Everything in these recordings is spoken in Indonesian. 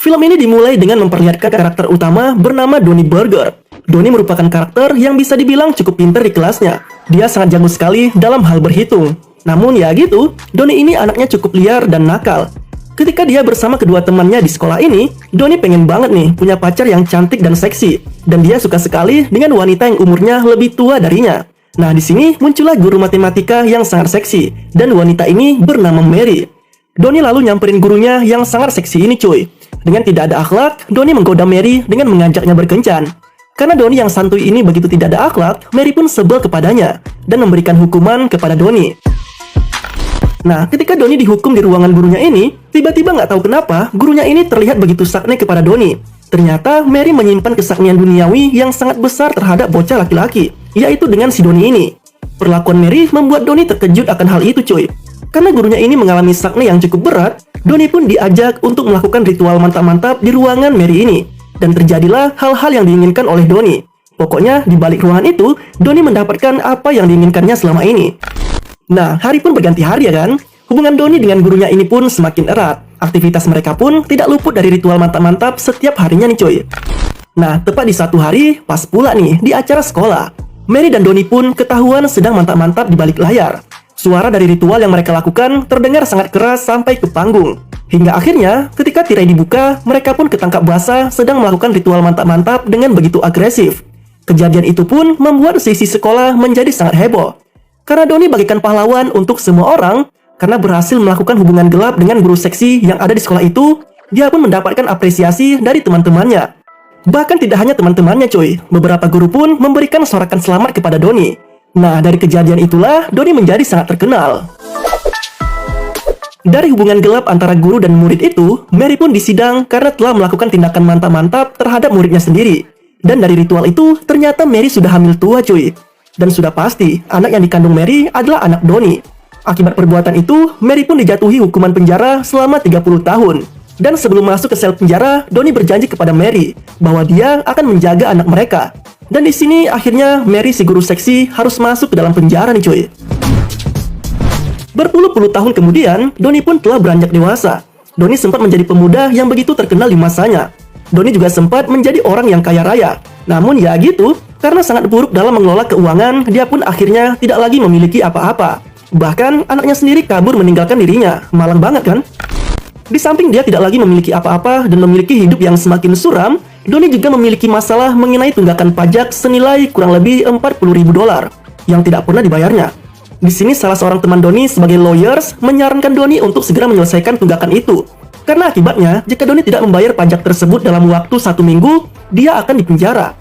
Film ini dimulai dengan memperlihatkan karakter utama bernama Donnie Burger. Donnie merupakan karakter yang bisa dibilang cukup pintar di kelasnya. Dia sangat jago sekali dalam hal berhitung. Namun ya gitu, Donnie ini anaknya cukup liar dan nakal. Ketika dia bersama kedua temannya di sekolah ini, Donnie pengen banget nih punya pacar yang cantik dan seksi. Dan dia suka sekali dengan wanita yang umurnya lebih tua darinya. Nah, di sini muncullah guru matematika yang sangat seksi. Dan wanita ini bernama Mary. Donnie lalu nyamperin gurunya yang sangat seksi ini cuy. Dengan tidak ada akhlak, Donnie menggoda Mary dengan mengajaknya berkencan. Karena Donnie yang santuy ini begitu tidak ada akhlak, Mary pun sebel kepadanya dan memberikan hukuman kepada Donnie. Nah, ketika Donnie dihukum di ruangan gurunya ini, tiba-tiba nggak tahu kenapa gurunya ini terlihat begitu sakne kepada Donnie. Ternyata Mary menyimpan kesaknian duniawi yang sangat besar terhadap bocah laki-laki, yaitu dengan si Donnie ini. Perlakuan Mary membuat Donnie terkejut akan hal itu cuy. Karena gurunya ini mengalami sakne yang cukup berat, Donnie pun diajak untuk melakukan ritual mantap-mantap di ruangan Mary ini. Dan terjadilah hal-hal yang diinginkan oleh Donnie. Pokoknya di balik ruangan itu, Donnie mendapatkan apa yang diinginkannya selama ini. Nah, hari pun berganti hari ya kan? Hubungan Donnie dengan gurunya ini pun semakin erat. Aktivitas mereka pun tidak luput dari ritual mantap-mantap setiap harinya nih cuy. Nah, tepat di satu hari, pas pula nih di acara sekolah, Mary dan Donnie pun ketahuan sedang mantap-mantap di balik layar. Suara dari ritual yang mereka lakukan terdengar sangat keras sampai ke panggung. Hingga akhirnya, ketika tirai dibuka, mereka pun ketangkap basah sedang melakukan ritual mantap-mantap dengan begitu agresif. Kejadian itu pun membuat sisi sekolah menjadi sangat heboh. Karena Donnie bagaikan pahlawan untuk semua orang, karena berhasil melakukan hubungan gelap dengan guru seksi yang ada di sekolah itu, dia pun mendapatkan apresiasi dari teman-temannya. Bahkan tidak hanya teman-temannya cuy, beberapa guru pun memberikan sorakan selamat kepada Donnie. Nah, dari kejadian itulah, Donnie menjadi sangat terkenal. Dari hubungan gelap antara guru dan murid itu, Mary pun disidang karena telah melakukan tindakan mantap-mantap terhadap muridnya sendiri. Dan dari ritual itu, ternyata Mary sudah hamil tua cuy. Dan sudah pasti, anak yang dikandung Mary adalah anak Donnie. Akibat perbuatan itu, Mary pun dijatuhi hukuman penjara selama 30 tahun. Dan sebelum masuk ke sel penjara, Donnie berjanji kepada Mary bahwa dia akan menjaga anak mereka. Dan di sini akhirnya Mary si guru seksi harus masuk ke dalam penjara nih cuy. Berpuluh-puluh tahun kemudian, Donnie pun telah beranjak dewasa. Donnie sempat menjadi pemuda yang begitu terkenal di masanya. Donnie juga sempat menjadi orang yang kaya raya. Namun ya gitu, karena sangat buruk dalam mengelola keuangan, dia pun akhirnya tidak lagi memiliki apa-apa. Bahkan anaknya sendiri kabur meninggalkan dirinya. Malang banget kan? Di samping dia tidak lagi memiliki apa-apa dan memiliki hidup yang semakin suram, Donnie juga memiliki masalah mengenai tunggakan pajak senilai kurang lebih $40.000 yang tidak pernah dibayarnya. Di sini salah seorang teman Donnie sebagai lawyers menyarankan Donnie untuk segera menyelesaikan tunggakan itu. Karena akibatnya, jika Donnie tidak membayar pajak tersebut dalam waktu 1 minggu, dia akan dipenjara.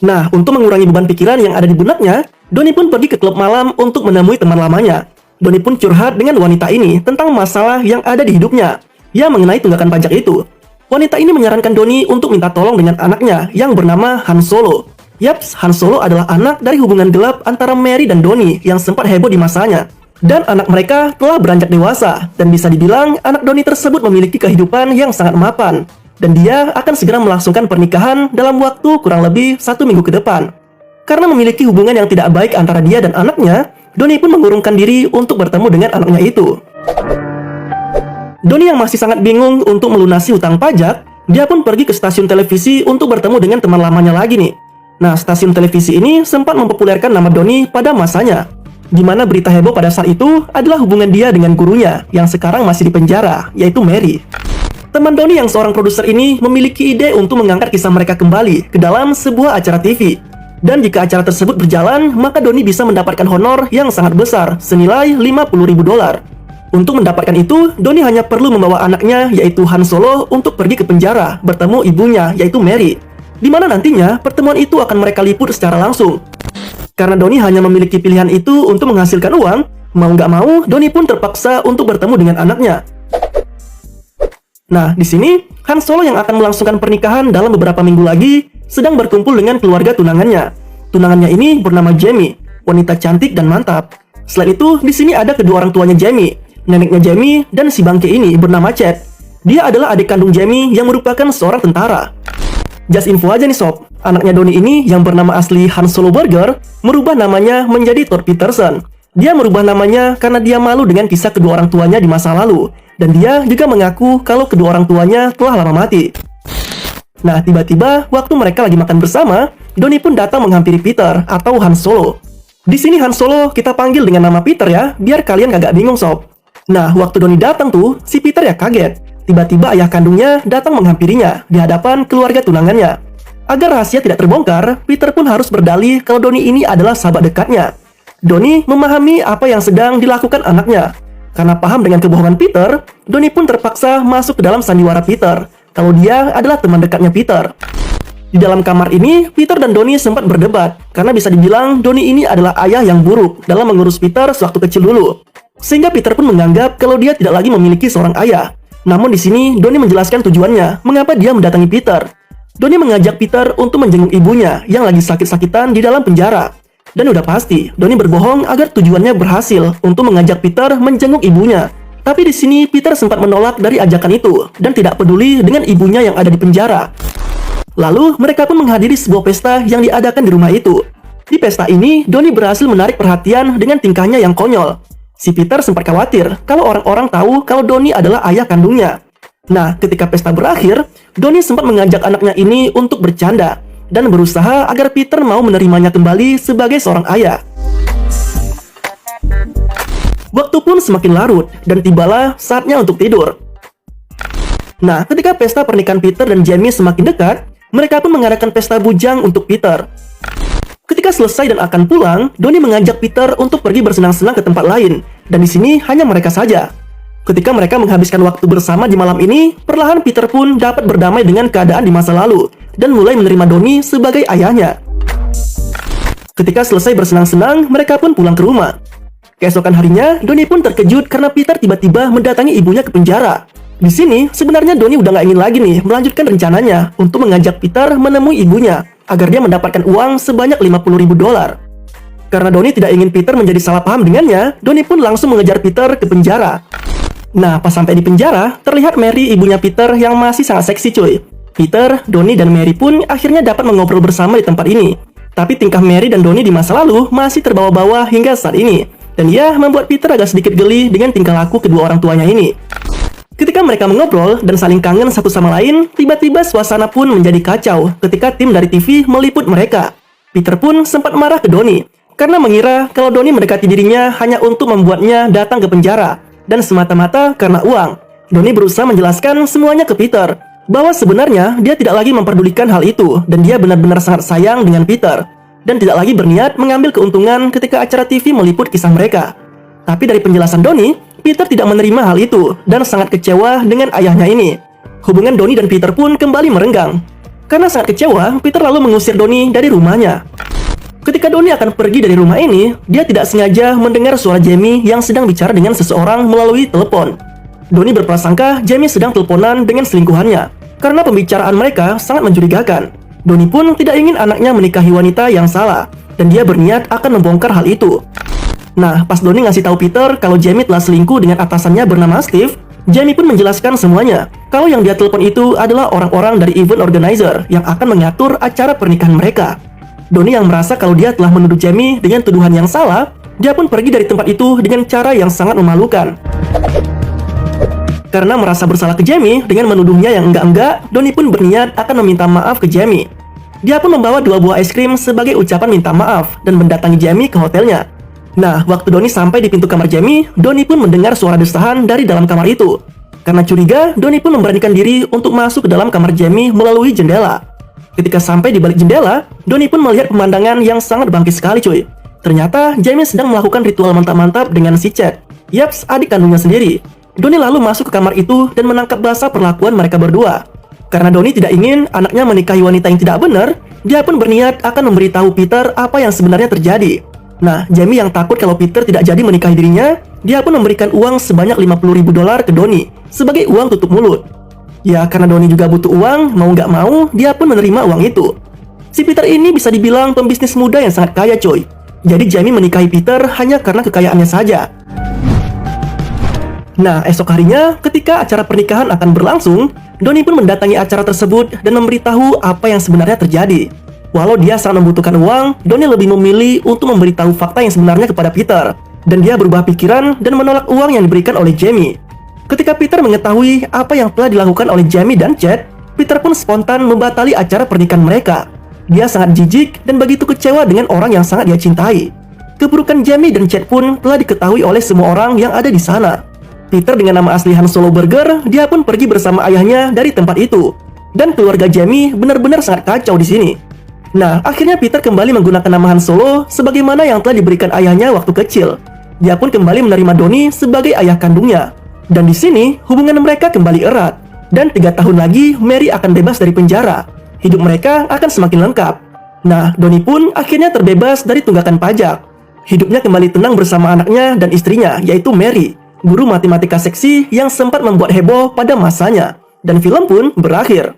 Nah, untuk mengurangi beban pikiran yang ada di benaknya, Donnie pun pergi ke klub malam untuk menemui teman lamanya. Donnie pun curhat dengan wanita ini tentang masalah yang ada di hidupnya. Ya, mengenai tunggakan pajak itu. Wanita ini menyarankan Donnie untuk minta tolong dengan anaknya yang bernama Han Solo. Yaps, Han Solo adalah anak dari hubungan gelap antara Mary dan Donnie yang sempat heboh di masanya. Dan anak mereka telah beranjak dewasa, dan bisa dibilang anak Donnie tersebut memiliki kehidupan yang sangat mapan. Dan dia akan segera melangsungkan pernikahan dalam waktu kurang lebih 1 minggu ke depan. Karena memiliki hubungan yang tidak baik antara dia dan anaknya, Donnie pun mengurungkan diri untuk bertemu dengan anaknya itu. Donnie yang masih sangat bingung untuk melunasi hutang pajak, dia pun pergi ke stasiun televisi untuk bertemu dengan teman lamanya lagi nih. Nah, stasiun televisi ini sempat mempopulerkan nama Donnie pada masanya. Di mana berita heboh pada saat itu adalah hubungan dia dengan gurunya yang sekarang masih di penjara, yaitu Mary. Teman Donnie yang seorang produser ini memiliki ide untuk mengangkat kisah mereka kembali ke dalam sebuah acara TV. Dan jika acara tersebut berjalan, maka Donnie bisa mendapatkan honor yang sangat besar, senilai $50.000. Untuk mendapatkan itu, Donnie hanya perlu membawa anaknya, yaitu Han Solo, untuk pergi ke penjara, bertemu ibunya, yaitu Mary. Di mana nantinya, pertemuan itu akan mereka liput secara langsung. Karena Donnie hanya memiliki pilihan itu untuk menghasilkan uang, mau nggak mau, Donnie pun terpaksa untuk bertemu dengan anaknya. Nah, di sini, Han Solo yang akan melangsungkan pernikahan dalam beberapa minggu lagi, sedang berkumpul dengan keluarga tunangannya. Tunangannya ini bernama Jamie, wanita cantik dan mantap. Selain itu, di sini ada kedua orang tuanya Jamie, neneknya Jamie, dan si bangke ini bernama Chad. Dia adalah adik kandung Jamie yang merupakan seorang tentara. Just info aja nih sob, anaknya Donnie ini yang bernama asli Han Solo Burger merubah namanya menjadi Thor Peterson. Dia merubah namanya karena dia malu dengan kisah kedua orang tuanya di masa lalu, dan dia juga mengaku kalau kedua orang tuanya telah lama mati. Nah, tiba-tiba waktu mereka lagi makan bersama, Donnie pun datang menghampiri Peter atau Han Solo. Di sini Han Solo kita panggil dengan nama Peter ya, biar kalian kagak bingung sob. Nah, waktu Donnie datang tuh, si Peter ya kaget. Tiba-tiba ayah kandungnya datang menghampirinya di hadapan keluarga tunangannya. Agar rahasia tidak terbongkar, Peter pun harus berdalih kalau Donnie ini adalah sahabat dekatnya. Donnie memahami apa yang sedang dilakukan anaknya. Karena paham dengan kebohongan Peter, Donnie pun terpaksa masuk ke dalam sandiwara Peter kalau dia adalah teman dekatnya Peter. Di dalam kamar ini, Peter dan Donnie sempat berdebat karena bisa dibilang Donnie ini adalah ayah yang buruk dalam mengurus Peter sewaktu kecil dulu. Sehingga Peter pun menganggap kalau dia tidak lagi memiliki seorang ayah. Namun di sini Donnie menjelaskan tujuannya mengapa dia mendatangi Peter. Donnie mengajak Peter untuk menjenguk ibunya yang lagi sakit-sakitan di dalam penjara. Dan udah pasti Donnie berbohong agar tujuannya berhasil untuk mengajak Peter menjenguk ibunya. Tapi di sini Peter sempat menolak dari ajakan itu dan tidak peduli dengan ibunya yang ada di penjara. Lalu mereka pun menghadiri sebuah pesta yang diadakan di rumah itu. Di pesta ini Donnie berhasil menarik perhatian dengan tingkahnya yang konyol. Si Peter sempat khawatir kalau orang-orang tahu kalau Donnie adalah ayah kandungnya. Nah, ketika pesta berakhir, Donnie sempat mengajak anaknya ini untuk bercanda dan berusaha agar Peter mau menerimanya kembali sebagai seorang ayah. Waktu pun semakin larut dan tibalah saatnya untuk tidur. Nah, ketika pesta pernikahan Peter dan Jamie semakin dekat, mereka pun mengadakan pesta bujang untuk Peter. Ketika selesai dan akan pulang, Donnie mengajak Peter untuk pergi bersenang-senang ke tempat lain, dan di sini hanya mereka saja. Ketika mereka menghabiskan waktu bersama di malam ini, perlahan Peter pun dapat berdamai dengan keadaan di masa lalu dan mulai menerima Donnie sebagai ayahnya. Ketika selesai bersenang-senang, mereka pun pulang ke rumah. Keesokan harinya, Donnie pun terkejut karena Peter tiba-tiba mendatangi ibunya ke penjara. Di sini, sebenarnya Donnie udah nggak ingin lagi nih melanjutkan rencananya untuk mengajak Peter menemui ibunya agar dia mendapatkan uang sebanyak $50.000. Karena Donnie tidak ingin Peter menjadi salah paham dengannya, Donnie pun langsung mengejar Peter ke penjara. Nah, pas sampai di penjara, terlihat Mary ibunya Peter yang masih sangat seksi cuy. Peter, Donnie, dan Mary pun akhirnya dapat mengobrol bersama di tempat ini. Tapi tingkah Mary dan Donnie di masa lalu masih terbawa-bawa hingga saat ini. Dan ia membuat Peter agak sedikit geli dengan tingkah laku kedua orang tuanya ini. Ketika mereka mengobrol dan saling kangen satu sama lain, tiba-tiba suasana pun menjadi kacau ketika tim dari TV meliput mereka. Peter pun sempat marah ke Donnie karena mengira kalau Donnie mendekati dirinya hanya untuk membuatnya datang ke penjara dan semata-mata karena uang. Donnie berusaha menjelaskan semuanya ke Peter bahwa sebenarnya dia tidak lagi memperdulikan hal itu dan dia benar-benar sangat sayang dengan Peter dan tidak lagi berniat mengambil keuntungan ketika acara TV meliput kisah mereka. Tapi dari penjelasan Donnie, Peter tidak menerima hal itu dan sangat kecewa dengan ayahnya ini. Hubungan Donnie dan Peter pun kembali merenggang. Karena sangat kecewa, Peter lalu mengusir Donnie dari rumahnya. Ketika Donnie akan pergi dari rumah ini, dia tidak sengaja mendengar suara Jamie yang sedang bicara dengan seseorang melalui telepon. Donnie berprasangka Jamie sedang teleponan dengan selingkuhannya karena pembicaraan mereka sangat mencurigakan. Donnie pun tidak ingin anaknya menikahi wanita yang salah dan dia berniat akan membongkar hal itu. Nah, pas Donnie ngasih tahu Peter kalau Jamie telah selingkuh dengan atasannya bernama Steve, Jamie pun menjelaskan semuanya kalau yang dia telepon itu adalah orang-orang dari event organizer yang akan mengatur acara pernikahan mereka. Donnie yang merasa kalau dia telah menuduh Jamie dengan tuduhan yang salah, dia pun pergi dari tempat itu dengan cara yang sangat memalukan. Karena merasa bersalah ke Jamie dengan menuduhnya yang enggak-enggak, Donnie pun berniat akan meminta maaf ke Jamie. Dia pun membawa 2 buah es krim sebagai ucapan minta maaf dan mendatangi Jamie ke hotelnya. Nah, waktu Donnie sampai di pintu kamar Jamie, Donnie pun mendengar suara desahan dari dalam kamar itu. Karena curiga, Donnie pun memberanikan diri untuk masuk ke dalam kamar Jamie melalui jendela. Ketika sampai di balik jendela, Donnie pun melihat pemandangan yang sangat bangkit sekali cuy. Ternyata Jamie sedang melakukan ritual mantap-mantap dengan si Chad. Yaps, adik kandungnya sendiri. Donnie lalu masuk ke kamar itu dan menangkap basah perlakuan mereka berdua. Karena Donnie tidak ingin anaknya menikahi wanita yang tidak benar, dia pun berniat akan memberitahu Peter apa yang sebenarnya terjadi. Nah, Jamie yang takut kalau Peter tidak jadi menikahi dirinya, dia pun memberikan uang sebanyak $50.000 ke Donnie sebagai uang tutup mulut. Ya, karena Donnie juga butuh uang, mau nggak mau, dia pun menerima uang itu. Si Peter ini bisa dibilang pembisnis muda yang sangat kaya coy. Jadi Jamie menikahi Peter hanya karena kekayaannya saja. Nah, esok harinya, ketika acara pernikahan akan berlangsung, Donnie pun mendatangi acara tersebut dan memberitahu apa yang sebenarnya terjadi. Walau dia sangat membutuhkan uang, Donnie lebih memilih untuk memberitahu fakta yang sebenarnya kepada Peter. dan dia berubah pikiran dan menolak uang yang diberikan oleh Jamie. Ketika Peter mengetahui apa yang telah dilakukan oleh Jamie dan Chad, Peter pun spontan membatali acara pernikahan mereka. Dia sangat jijik dan begitu kecewa dengan orang yang sangat dia cintai. Keburukan Jamie dan Chad pun telah diketahui oleh semua orang yang ada di sana. Peter dengan nama asli Han Solo Burger, dia pun pergi bersama ayahnya dari tempat itu. Dan keluarga Jamie benar-benar sangat kacau di sini. Nah, akhirnya Peter kembali menggunakan nama Han Solo sebagaimana yang telah diberikan ayahnya waktu kecil. Dia pun kembali menerima Donnie sebagai ayah kandungnya. Dan di sini, hubungan mereka kembali erat. Dan 3 tahun lagi, Mary akan bebas dari penjara. Hidup mereka akan semakin lengkap. Nah, Donnie pun akhirnya terbebas dari tunggakan pajak. Hidupnya kembali tenang bersama anaknya dan istrinya, yaitu Mary, guru matematika seksi yang sempat membuat heboh pada masanya. Dan film pun berakhir.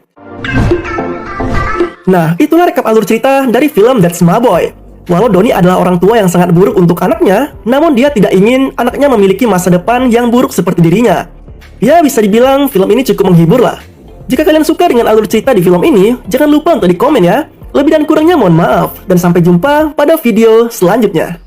Nah, itulah rekap alur cerita dari film That's My Boy. Walau Donnie adalah orang tua yang sangat buruk untuk anaknya, namun dia tidak ingin anaknya memiliki masa depan yang buruk seperti dirinya. Ya, bisa dibilang film ini cukup menghibur lah. Jika kalian suka dengan alur cerita di film ini, jangan lupa untuk di komen ya. Lebih dan kurangnya mohon maaf, dan sampai jumpa pada video selanjutnya.